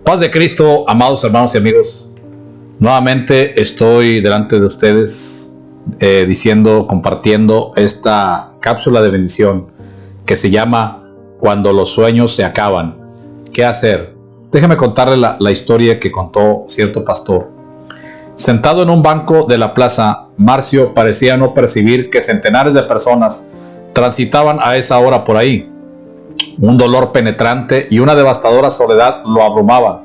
Paz de Cristo, amados hermanos y amigos. Nuevamente estoy delante de ustedes compartiendo esta cápsula de bendición que se llama Cuando los sueños se acaban. ¿Qué hacer? Déjeme contarle la historia que contó cierto pastor. Sentado en un banco de la plaza, Marcio parecía no percibir que centenares de personas transitaban a esa hora por ahí. Un dolor penetrante y una devastadora soledad lo abrumaban.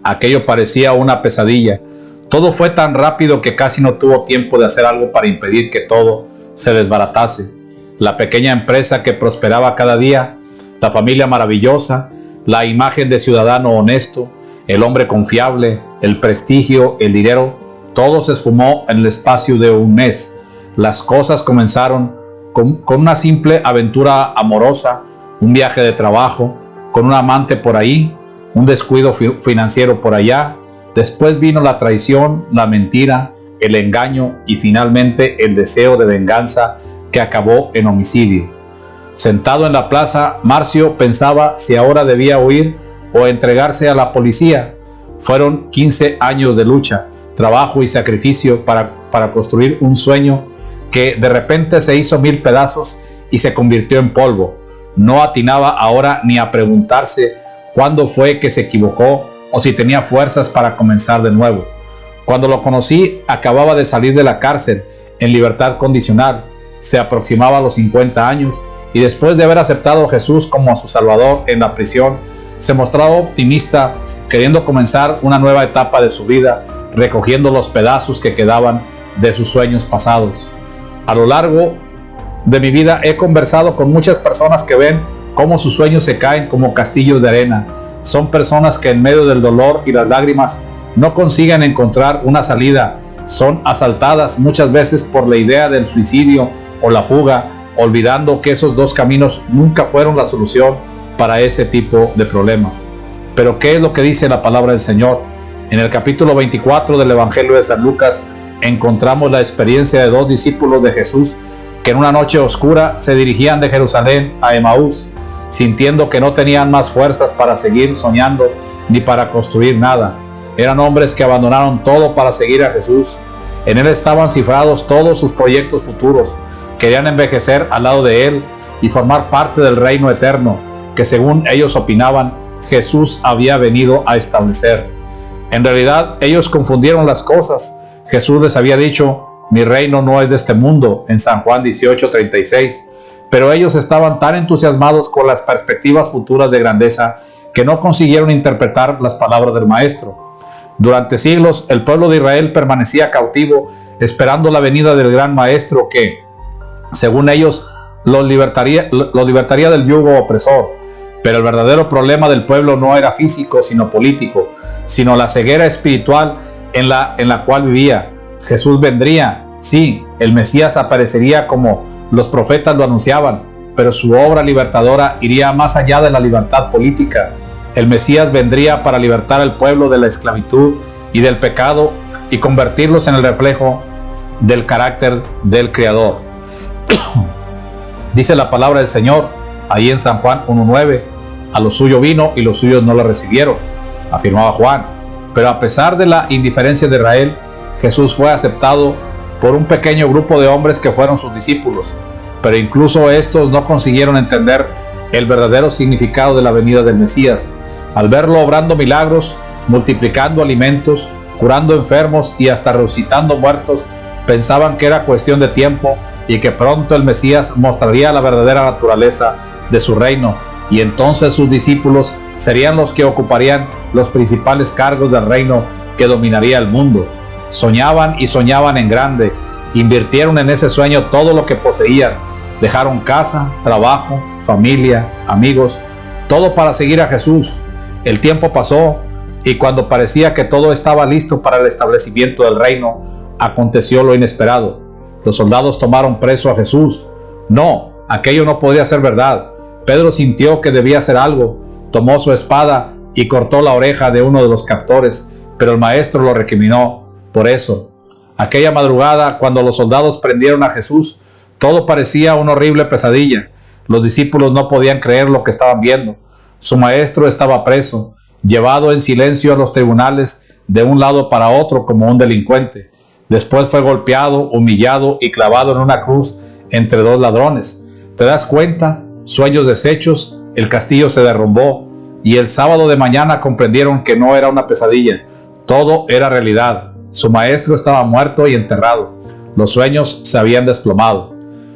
Aquello parecía una pesadilla. Todo fue tan rápido que casi no tuvo tiempo de hacer algo para impedir que todo se desbaratase. La pequeña empresa que prosperaba cada día, la familia maravillosa, la imagen de ciudadano honesto, el hombre confiable, el prestigio, el dinero, todo se esfumó en el espacio de un mes. Las cosas comenzaron con una simple aventura amorosa, un viaje de trabajo, con un amante por ahí, un descuido financiero por allá. Después vino la traición, la mentira, el engaño y finalmente el deseo de venganza que acabó en homicidio. Sentado en la plaza, Marcio pensaba si ahora debía huir o entregarse a la policía. Fueron 15 años de lucha, trabajo y sacrificio para construir un sueño que de repente se hizo 1000 pedazos y se convirtió en polvo. No atinaba ahora ni a preguntarse cuándo fue que se equivocó o si tenía fuerzas para comenzar de nuevo. Cuando lo conocí, acababa de salir de la cárcel en libertad condicional. Se aproximaba a los 50 años y después de haber aceptado a Jesús como su Salvador en la prisión, se mostraba optimista, queriendo comenzar una nueva etapa de su vida, recogiendo los pedazos que quedaban de sus sueños pasados. A lo largo de mi vida he conversado con muchas personas que ven cómo sus sueños se caen como castillos de arena. Son personas que en medio del dolor y las lágrimas no consiguen encontrar una salida. Son asaltadas muchas veces por la idea del suicidio o la fuga, olvidando que esos dos caminos nunca fueron la solución para ese tipo de problemas. Pero ¿qué es lo que dice la palabra del Señor? En el capítulo 24 del Evangelio de San Lucas encontramos la experiencia de dos discípulos de Jesús que en una noche oscura se dirigían de Jerusalén a Emaús, sintiendo que no tenían más fuerzas para seguir soñando ni para construir nada. Eran hombres que abandonaron todo para seguir a Jesús. En Él estaban cifrados todos sus proyectos futuros. Querían envejecer al lado de Él y formar parte del reino eterno que, según ellos opinaban, Jesús había venido a establecer. En realidad, ellos confundieron las cosas. Jesús les había dicho: mi reino no es de este mundo, en San Juan 18:36. Pero ellos estaban tan entusiasmados con las perspectivas futuras de grandeza que no consiguieron interpretar las palabras del Maestro. Durante siglos, el pueblo de Israel permanecía cautivo, esperando la venida del gran Maestro que, según ellos, los libertaría del yugo opresor. Pero el verdadero problema del pueblo no era físico, sino político, sino la ceguera espiritual en la cual vivía. Jesús vendría, sí, el Mesías aparecería como los profetas lo anunciaban, pero su obra libertadora iría más allá de la libertad política. El Mesías vendría para libertar al pueblo de la esclavitud y del pecado y convertirlos en el reflejo del carácter del Creador. Dice la palabra del Señor ahí en San Juan 1:9: a lo suyo vino y los suyos no lo recibieron, afirmaba Juan. Pero a pesar de la indiferencia de Israel, Jesús fue aceptado por un pequeño grupo de hombres que fueron sus discípulos, pero incluso estos no consiguieron entender el verdadero significado de la venida del Mesías. Al verlo obrando milagros, multiplicando alimentos, curando enfermos y hasta resucitando muertos, pensaban que era cuestión de tiempo y que pronto el Mesías mostraría la verdadera naturaleza de su reino, y entonces sus discípulos serían los que ocuparían los principales cargos del reino que dominaría el mundo. Soñaban y soñaban en grande, invirtieron en ese sueño todo lo que poseían, dejaron casa, trabajo, familia, amigos, todo para seguir a Jesús. El tiempo pasó y cuando parecía que todo estaba listo para el establecimiento del reino, aconteció lo inesperado. Los soldados tomaron preso a Jesús. No, aquello no podría ser verdad. Pedro sintió que debía hacer algo, tomó su espada y cortó la oreja de uno de los captores, pero el Maestro lo recriminó por eso. Aquella madrugada, cuando los soldados prendieron a Jesús, todo parecía una horrible pesadilla. Los discípulos no podían creer lo que estaban viendo. Su Maestro estaba preso llevado en silencio a los tribunales de un lado para otro como un delincuente. Después fue golpeado, humillado y clavado en una cruz entre dos ladrones. ¿Te das cuenta? Sueños deshechos, el castillo se derrumbó y el sábado de mañana comprendieron que no era una pesadilla, todo era realidad. Su maestro estaba muerto y enterrado. Los sueños se habían desplomado.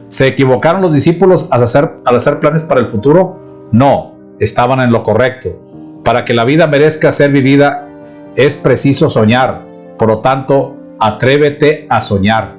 ¿Se equivocaron los discípulos al hacer planes para el futuro? No, estaban en lo correcto. Para que la vida merezca ser vivida es preciso soñar. Por lo tanto, atrévete a soñar.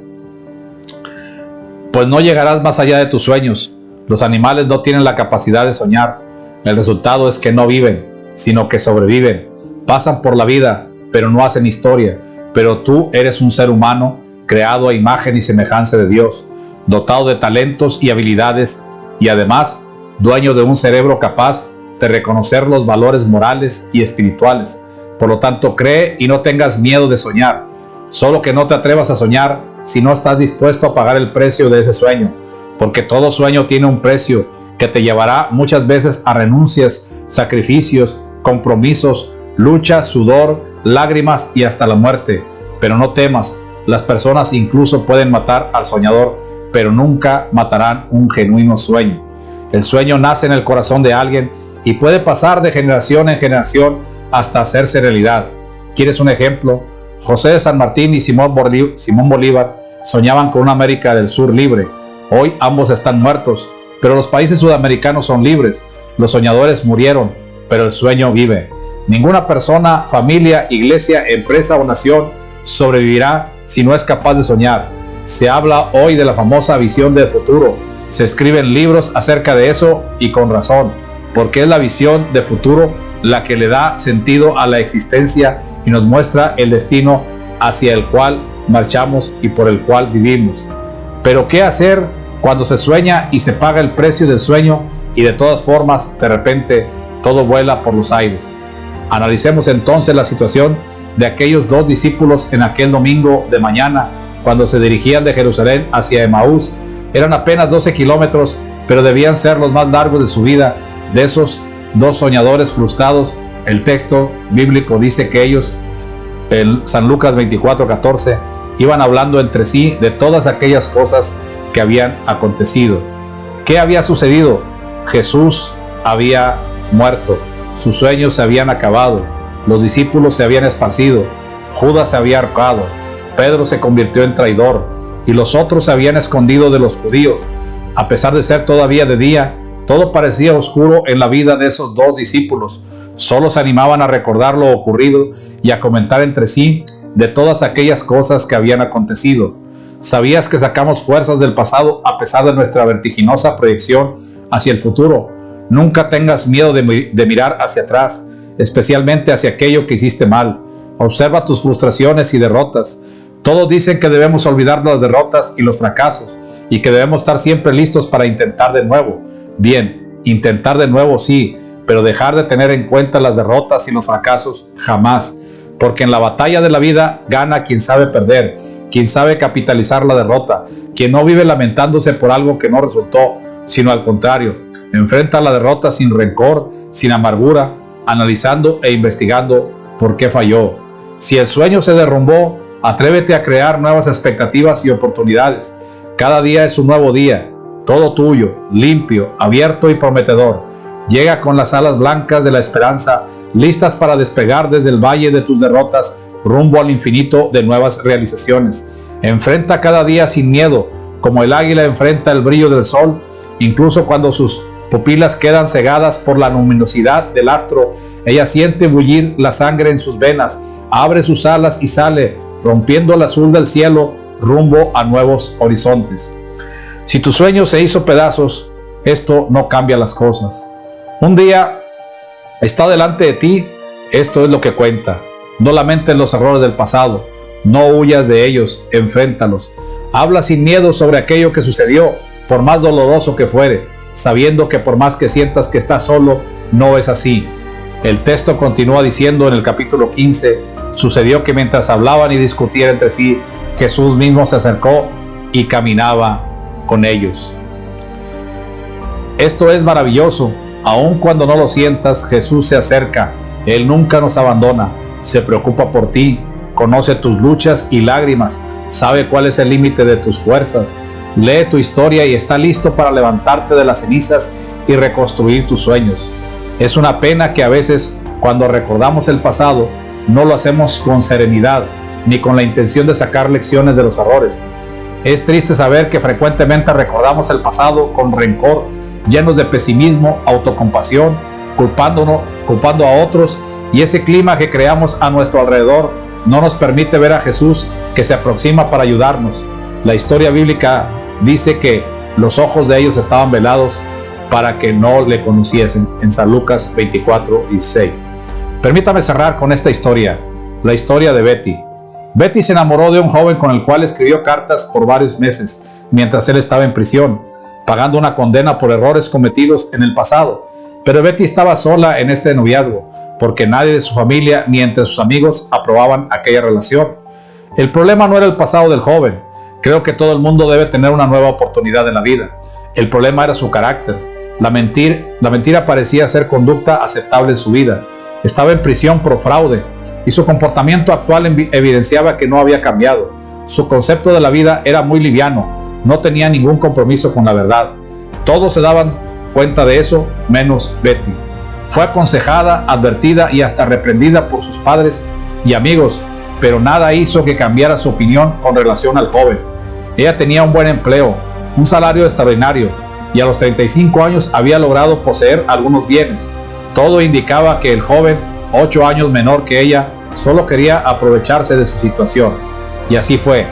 Pues no llegarás más allá de tus sueños. Los animales no tienen la capacidad de soñar. El resultado es que no viven, sino que sobreviven. Pasan por la vida, pero no hacen historia. Pero tú eres un ser humano creado a imagen y semejanza de Dios, dotado de talentos y habilidades y además dueño de un cerebro capaz de reconocer los valores morales y espirituales. Por lo tanto, cree y no tengas miedo de soñar. Solo que no te atrevas a soñar si no estás dispuesto a pagar el precio de ese sueño, porque todo sueño tiene un precio que te llevará muchas veces a renuncias, sacrificios, compromisos, lucha, sudor, lágrimas y hasta la muerte. Pero no temas, las personas incluso pueden matar al soñador, pero nunca matarán un genuino sueño. El sueño nace en el corazón de alguien y puede pasar de generación en generación hasta hacerse realidad. ¿Quieres un ejemplo? José de San Martín y Simón Bolívar soñaban con una América del Sur libre. Hoy ambos están muertos, pero los países sudamericanos son libres. Los soñadores murieron, pero el sueño vive. Ninguna persona, familia, iglesia, empresa o nación sobrevivirá si no es capaz de soñar. Se habla hoy de la famosa visión del futuro. Se escriben libros acerca de eso y con razón, porque es la visión de futuro la que le da sentido a la existencia y nos muestra el destino hacia el cual marchamos y por el cual vivimos. Pero ¿qué hacer cuando se sueña y se paga el precio del sueño y de todas formas de repente todo vuela por los aires? Analicemos entonces la situación de aquellos dos discípulos en aquel domingo de mañana cuando se dirigían de Jerusalén hacia Emaús. Eran apenas 12 kilómetros, pero debían ser los más largos de su vida. De esos dos soñadores frustrados, el texto bíblico dice que ellos, en San Lucas 24:14, iban hablando entre sí de todas aquellas cosas que habían acontecido. ¿Qué había sucedido? Jesús había muerto, sus sueños se habían acabado, los discípulos se habían esparcido, Judas se había ahorcado, Pedro se convirtió en traidor y los otros se habían escondido de los judíos. A pesar de ser todavía de día, todo parecía oscuro en la vida de esos dos discípulos. Solo se animaban a recordar lo ocurrido y a comentar entre sí de todas aquellas cosas que habían acontecido. ¿Sabías que sacamos fuerzas del pasado a pesar de nuestra vertiginosa proyección hacia el futuro? Nunca tengas miedo de mirar hacia atrás, especialmente hacia aquello que hiciste mal. Observa tus frustraciones y derrotas. Todos dicen que debemos olvidar las derrotas y los fracasos y que debemos estar siempre listos para intentar de nuevo. Bien, intentar de nuevo sí, pero dejar de tener en cuenta las derrotas y los fracasos jamás, porque en la batalla de la vida gana quien sabe perder, quien sabe capitalizar la derrota, quien no vive lamentándose por algo que no resultó, sino al contrario, enfrenta la derrota sin rencor, sin amargura, analizando e investigando por qué falló. Si el sueño se derrumbó, atrévete a crear nuevas expectativas y oportunidades. Cada día es un nuevo día, todo tuyo, limpio, abierto y prometedor. Llega con las alas blancas de la esperanza, listas para despegar desde el valle de tus derrotas rumbo al infinito de nuevas realizaciones. Enfrenta cada día sin miedo, como el águila enfrenta el brillo del sol, incluso cuando sus pupilas quedan cegadas por la luminosidad del astro. Ella siente bullir la sangre en sus venas, abre sus alas y sale, rompiendo el azul del cielo, rumbo a nuevos horizontes. Si tu sueño se hizo pedazos, esto no cambia las cosas. Un día está delante de ti, esto es lo que cuenta. No lamentes los errores del pasado, no huyas de ellos, enfréntalos. Habla sin miedo sobre aquello que sucedió, por más doloroso que fuere, sabiendo que por más que sientas que estás solo, no es así. El texto continúa diciendo en el capítulo 15, sucedió que mientras hablaban y discutían entre sí, Jesús mismo se acercó y caminaba con ellos. Esto es maravilloso. Aun cuando no lo sientas, Jesús se acerca Él nunca nos abandona, se preocupa por ti, conoce tus luchas y lágrimas, sabe cuál es el límite de tus fuerzas, lee tu historia y está listo para levantarte de las cenizas y reconstruir tus sueños. Es una pena que a veces, cuando recordamos el pasado, no lo hacemos con serenidad, ni con la intención de sacar lecciones de los errores. Es triste saber que frecuentemente recordamos el pasado con rencor, llenos de pesimismo, autocompasión, culpando a otros, y ese clima que creamos a nuestro alrededor no nos permite ver a Jesús que se aproxima para ayudarnos. La historia bíblica dice que los ojos de ellos estaban velados para que no le conociesen, en San Lucas 24:16. Permítame cerrar con esta historia, la historia de Betty. Betty se enamoró de un joven con el cual escribió cartas por varios meses, mientras él estaba en prisión, pagando una condena por errores cometidos en el pasado. Pero Betty estaba sola en este noviazgo, porque nadie de su familia ni entre sus amigos aprobaban aquella relación. El problema no era el pasado del joven. Creo que todo el mundo debe tener una nueva oportunidad en la vida. El problema era su carácter. La mentira parecía ser conducta aceptable en su vida. Estaba en prisión por fraude y su comportamiento actual evidenciaba que no había cambiado. Su concepto de la vida era muy liviano, no tenía ningún compromiso con la verdad. Todos se daban cuenta de eso, menos Betty. Fue aconsejada, advertida y hasta reprendida por sus padres y amigos, pero nada hizo que cambiara su opinión con relación al joven. Ella tenía un buen empleo, un salario extraordinario, y a los 35 años había logrado poseer algunos bienes. Todo indicaba que el joven, 8 años menor que ella, solo quería aprovecharse de su situación. Y así fue.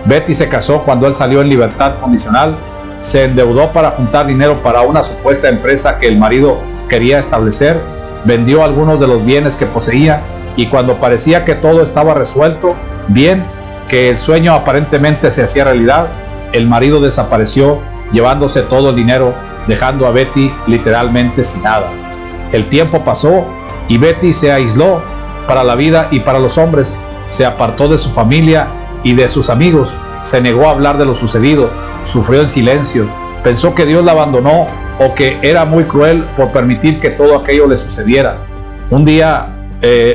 Betty se casó cuando él salió en libertad condicional, se endeudó para juntar dinero para una supuesta empresa que el marido quería establecer, vendió algunos de los bienes que poseía y cuando parecía que todo estaba resuelto, bien, que el sueño aparentemente se hacía realidad, el marido desapareció llevándose todo el dinero, dejando a Betty literalmente sin nada. El tiempo pasó y Betty se aisló para la vida y para los hombres, se apartó de su familia y de sus amigos, se negó a hablar de lo sucedido, sufrió en silencio, pensó que Dios la abandonó o que era muy cruel por permitir que todo aquello le sucediera. Un día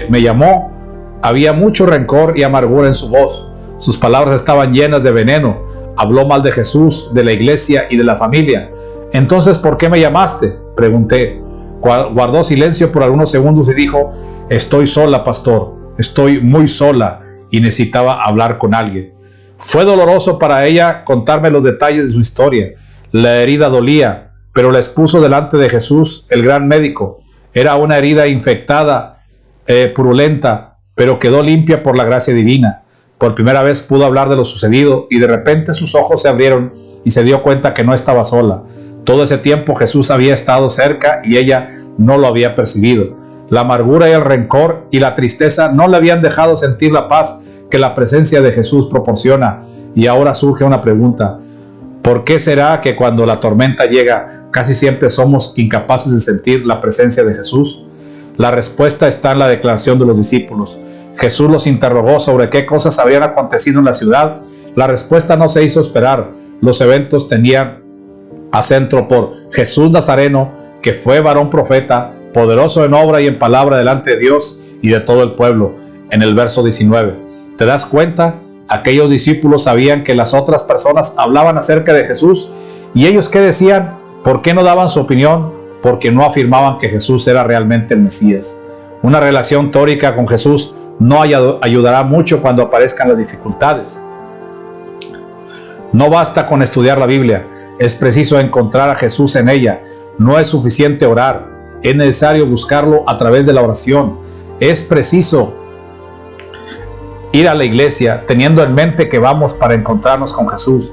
me llamó, había mucho rencor y amargura en su voz, sus palabras estaban llenas de veneno, habló mal de Jesús, de la iglesia y de la familia. Entonces, ¿por qué me llamaste?, pregunté. Guardó silencio por algunos segundos y dijo: estoy sola, pastor, estoy muy sola y necesitaba hablar con alguien. Fue doloroso para ella contarme los detalles de su historia. La herida dolía, pero la expuso delante de Jesús, el gran médico. Era una herida infectada, purulenta, pero quedó limpia por la gracia divina. Por primera vez pudo hablar de lo sucedido y de repente sus ojos se abrieron y se dio cuenta que no estaba sola. Todo ese tiempo Jesús había estado cerca y ella no lo había percibido. La amargura y el rencor y la tristeza no le habían dejado sentir la paz que la presencia de Jesús proporciona. Y ahora surge una pregunta: ¿por qué será que cuando la tormenta llega casi siempre somos incapaces de sentir la presencia de Jesús? La respuesta está en la declaración de los discípulos. Jesús los interrogó sobre qué cosas habían acontecido en la ciudad. La respuesta no se hizo esperar. Los eventos tenían a centro por Jesús Nazareno, que fue varón profeta, poderoso en obra y en palabra delante de Dios y de todo el pueblo. En el verso 19, ¿te das cuenta? Aquellos discípulos sabían que las otras personas hablaban acerca de Jesús. ¿Y ellos qué decían? ¿Por qué no daban su opinión? Porque no afirmaban que Jesús era realmente el Mesías. Una relación teórica con Jesús no ayudará mucho cuando aparezcan las dificultades. No basta con estudiar la Biblia, es preciso encontrar a Jesús en ella. No es suficiente orar, es necesario buscarlo a través de la oración. Es preciso ir a la iglesia teniendo en mente que vamos para encontrarnos con Jesús.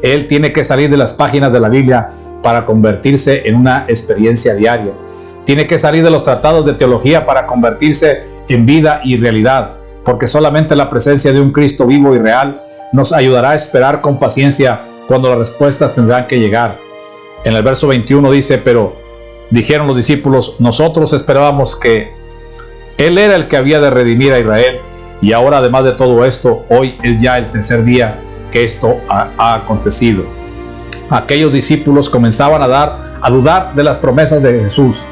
Él tiene que salir de las páginas de la Biblia para convertirse en una experiencia diaria. Tiene que salir de los tratados de teología para convertirse en vida y realidad, porque solamente la presencia de un Cristo vivo y real nos ayudará a esperar con paciencia cuando las respuestas tendrán que llegar. En el verso 21 dice: pero dijeron los discípulos, nosotros esperábamos que Él era el que había de redimir a Israel, y ahora además de todo esto, hoy es ya el tercer día que esto ha acontecido. Aquellos discípulos comenzaban a dudar de las promesas de Jesús.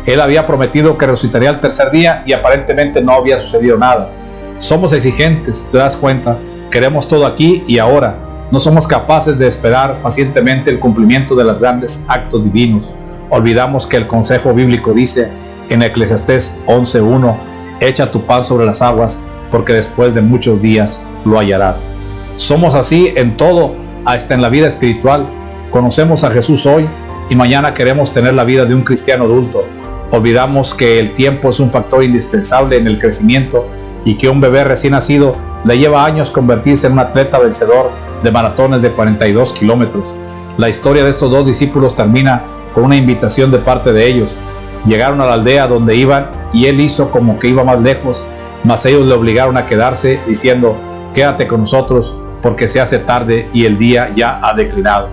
Él había prometido que resucitaría al tercer día y aparentemente no había sucedido nada. Somos exigentes, ¿te das cuenta? Queremos todo aquí y ahora. No somos capaces de esperar pacientemente el cumplimiento de los grandes actos divinos. Olvidamos que el consejo bíblico dice en Eclesiastés 11:1, echa tu pan sobre las aguas, porque después de muchos días lo hallarás. Somos así en todo, hasta en la vida espiritual. Conocemos a Jesús hoy y mañana queremos tener la vida de un cristiano adulto. Olvidamos que el tiempo es un factor indispensable en el crecimiento y que un bebé recién nacido le lleva años convertirse en un atleta vencedor de maratones de 42 kilómetros. La historia de estos dos discípulos termina con una invitación de parte de ellos. Llegaron a la aldea donde iban y él hizo como que iba más lejos, mas ellos le obligaron a quedarse diciendo, quédate con nosotros porque se hace tarde y el día ya ha declinado.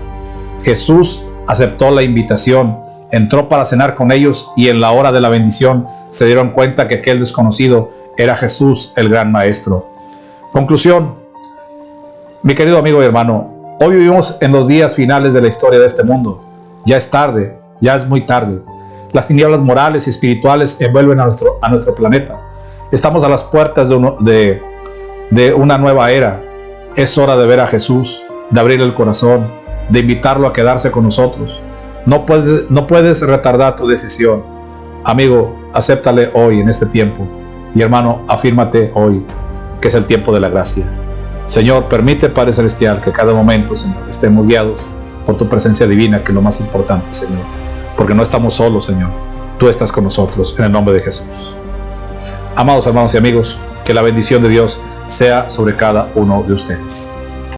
Jesús aceptó la invitación, entró para cenar con ellos y en la hora de la bendición se dieron cuenta que aquel desconocido era Jesús, el gran maestro. Conclusión, mi querido amigo y hermano, hoy vivimos en los días finales de la historia de este mundo. Ya es tarde, ya es muy tarde. Las tinieblas morales y espirituales envuelven a nuestro planeta. Estamos a las puertas de una nueva era. Es hora de ver a Jesús, de abrir el corazón, de invitarlo a quedarse con nosotros. No puedes retardar tu decisión. Amigo, acéptale hoy en este tiempo. Y hermano, afírmate hoy que es el tiempo de la gracia. Señor, permite, Padre Celestial, que cada momento, Señor, estemos guiados por tu presencia divina, que es lo más importante, Señor. Porque no estamos solos, Señor. Tú estás con nosotros, en el nombre de Jesús. Amados hermanos y amigos, que la bendición de Dios sea sobre cada uno de ustedes.